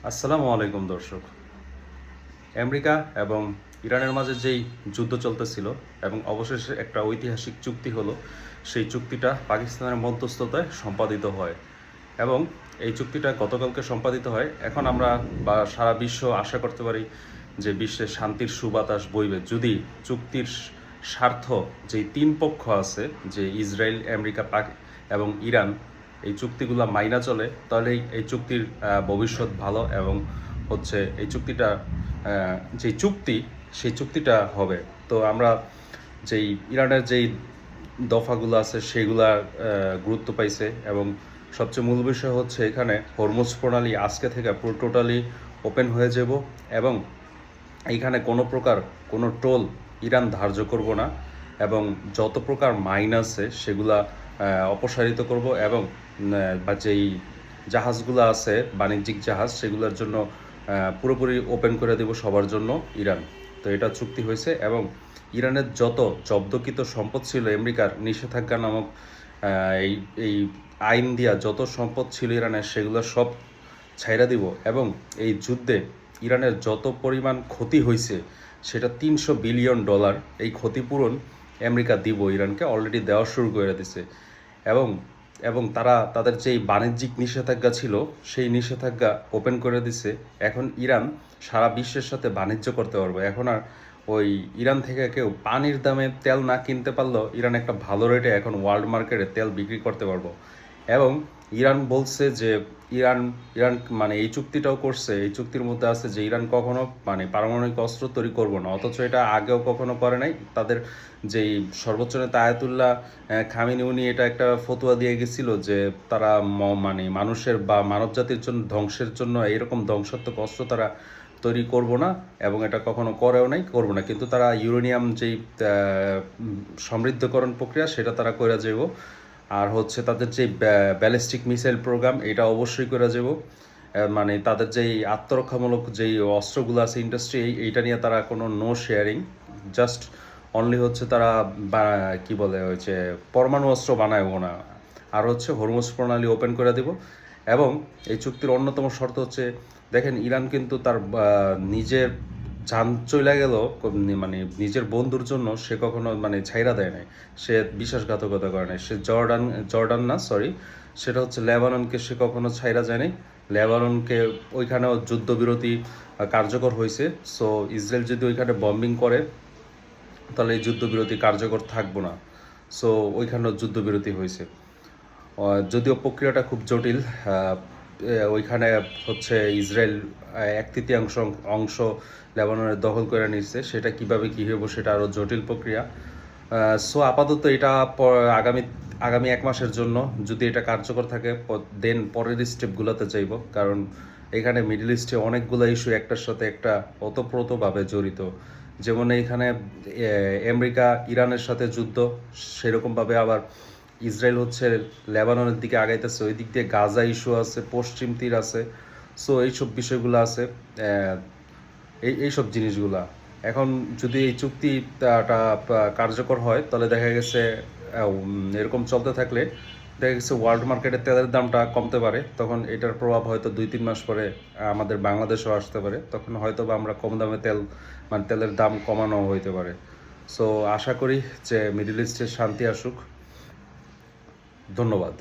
আসসালামু আলাইকুম দর্শক। আমেরিকা এবং ইরানের মাঝে যেই যুদ্ধ চলতেছিল এবং অবশেষে একটা ঐতিহাসিক চুক্তি হলো, সেই চুক্তিটা পাকিস্তানের মধ্যস্থতায় সম্পাদিত হয় এবং এই চুক্তিটা গতকালকে সম্পাদিত হয়। এখন আমরা বা সারা বিশ্ব আশা করতে পারি যে বিশ্বে শান্তির সুবাতাস বইবে যদি চুক্তির স্বার্থ যেই তিন পক্ষ আছে, যে ইসরায়েল, আমেরিকা, এবং ইরান, এই চুক্তিগুলো মাইনা চলে, তাহলে এই চুক্তির ভবিষ্যৎ ভালো এবং হচ্ছে এই চুক্তিটা যে চুক্তি সেই চুক্তিটা হবে। তো আমরা যেই ইরানের যেই দফাগুলো আছে সেগুলা গুরুত্ব পাইছে এবং সবচেয়ে মূল বিষয় হচ্ছে এখানে হরমুজ প্রণালী আজকে থেকে পুরো টোটালি ওপেন হয়ে যাব এবং এইখানে কোনো প্রকার কোনো টোল ইরান ধার্য করব না এবং যত প্রকার মাইন আছে সেগুলা অপসারিত করব এবং বা যেই জাহাজগুলো আছে বাণিজ্যিক জাহাজ সেগুলোর জন্য পুরোপুরি ওপেন করে দেব সবার জন্য ইরান। তো এটা চুক্তি হয়েছে এবং ইরানের যত জব্দকৃত সম্পদ ছিল আমেরিকার নিষেধাজ্ঞা নামক এই এই আইন দিয়া যত সম্পদ ছিল ইরানের সেগুলো সব ছাইরা দিব এবং এই যুদ্ধে ইরানের যত পরিমাণ ক্ষতি হয়েছে সেটা $300 বিলিয়ন। এই ক্ষতিপূরণ আমেরিকা দিব ইরানকে, অলরেডি দেওয়া শুরু করে দিছে এবং এবং তারা তাদের যেই বাণিজ্যিক নিষেধাজ্ঞা ছিল সেই নিষেধাজ্ঞা ওপেন করে দিছে। এখন ইরান সারা বিশ্বের সাথে বাণিজ্য করতে পারবে। এখন আর ওই ইরান থেকে কেউ পানির দামে তেল না কিনতে পারলেও ইরান একটা ভালো রেটে এখন ওয়ার্ল্ড মার্কেটে তেল বিক্রি করতে পারবো। এবং ইরান বলছে যে ইরান ইরান মানে এই চুক্তিটাও করছে, এই চুক্তির মধ্যে আছে যে ইরান কখনো মানে পারমাণবিক অস্ত্র তৈরি করবো না, অথচ এটা আগেও কখনো করে নাই। তাদের যেই সর্বোচ্চ নেতা আয়াতুল্লাহ খামেনি, উনি এটা একটা ফতোয়া দিয়ে গেছিল যে তারা মানে মানুষের বা মানবজাতির জন্য ধ্বংসের জন্য এইরকম ধ্বংসাত্মক অস্ত্র তারা তৈরি করব না এবং এটা কখনো করেও নাই, করবো না। কিন্তু তারা ইউরেনিয়াম যেই সমৃদ্ধকরণ প্রক্রিয়া সেটা তারা করে যাব। আর হচ্ছে তাদের যে ব্যালিস্টিক মিসাইল প্রোগ্রাম এটা অবশ্যই করে যাব। মানে তাদের যেই আত্মরক্ষামূলক যেই অস্ত্রগুলো আছে ইন্ডাস্ট্রি, এইটা নিয়ে তারা কোনো নো শেয়ারিং, জাস্ট অনলি হচ্ছে তারা কি বলে হচ্ছে পরমাণু অস্ত্র বানায়ও না। আর হচ্ছে হরমুজ প্রণালী ওপেন করে দেব এবং এই চুক্তির অন্যতম শর্ত হচ্ছে, দেখেন ইরান কিন্তু তার নিজের জান চলে গেল, মানে নিজের বন্ধুর জন্য সে কখনো মানে ছাইরা দেয় নাই, সে বিশ্বাসঘাতকতা করে নাই। সে জর্ডান না, সরি, সেটা হচ্ছে লেবাননকে সে কখনো ছাইরা যায় নাই। লেবাননকে ওইখানেও যুদ্ধবিরতি কার্যকর হয়েছে। সো ইসরায়েল যদি ওইখানে বম্বিং করে তাহলে এই যুদ্ধবিরতি কার্যকর থাকবো না। সো ওইখানেও যুদ্ধবিরতি হয়েছে, যদিও প্রক্রিয়াটা খুব জটিল। ওইখানে হচ্ছে ইসরায়েল 1/3 অংশ লেবাননের দখল করে নিচ্ছে, সেটা কিভাবে কী হইব সেটা আরও জটিল প্রক্রিয়া। সো আপাতত এটা আগামী 1 মাসের জন্য যদি এটা কার্যকর থাকে দেন পরের স্টেপগুলোতে যাইব, কারণ এখানে মিডল ইস্টে অনেকগুলো ইস্যু একটার সাথে একটা ওতপ্রোতভাবে জড়িত। যেমন এইখানে আমেরিকা ইরানের সাথে যুদ্ধ, সেরকমভাবে আবার ইসরায়েল হচ্ছে লেবাননের দিকে আগাইতেছে, ওই দিক দিয়ে গাজা ইস্যু আছে, পশ্চিম তীর আছে। সো এইসব বিষয়গুলো আছে, এইসব জিনিসগুলা। এখন যদি এই চুক্তিটা কার্যকর হয় তাহলে দেখা গেছে এরকম চলতে থাকলে দেখা গেছে ওয়ার্ল্ড মার্কেটে তেলের দামটা কমতে পারে। তখন এটার প্রভাব হয়তো 2-3 মাস পরে আমাদের বাংলাদেশেও আসতে পারে। তখন হয়তো বা আমরা কম দামে মানে তেলের দাম কমানো হইতে পারে। সো আশা করি যে মিডল ইস্টে শান্তি আসুক। ধন্যবাদ।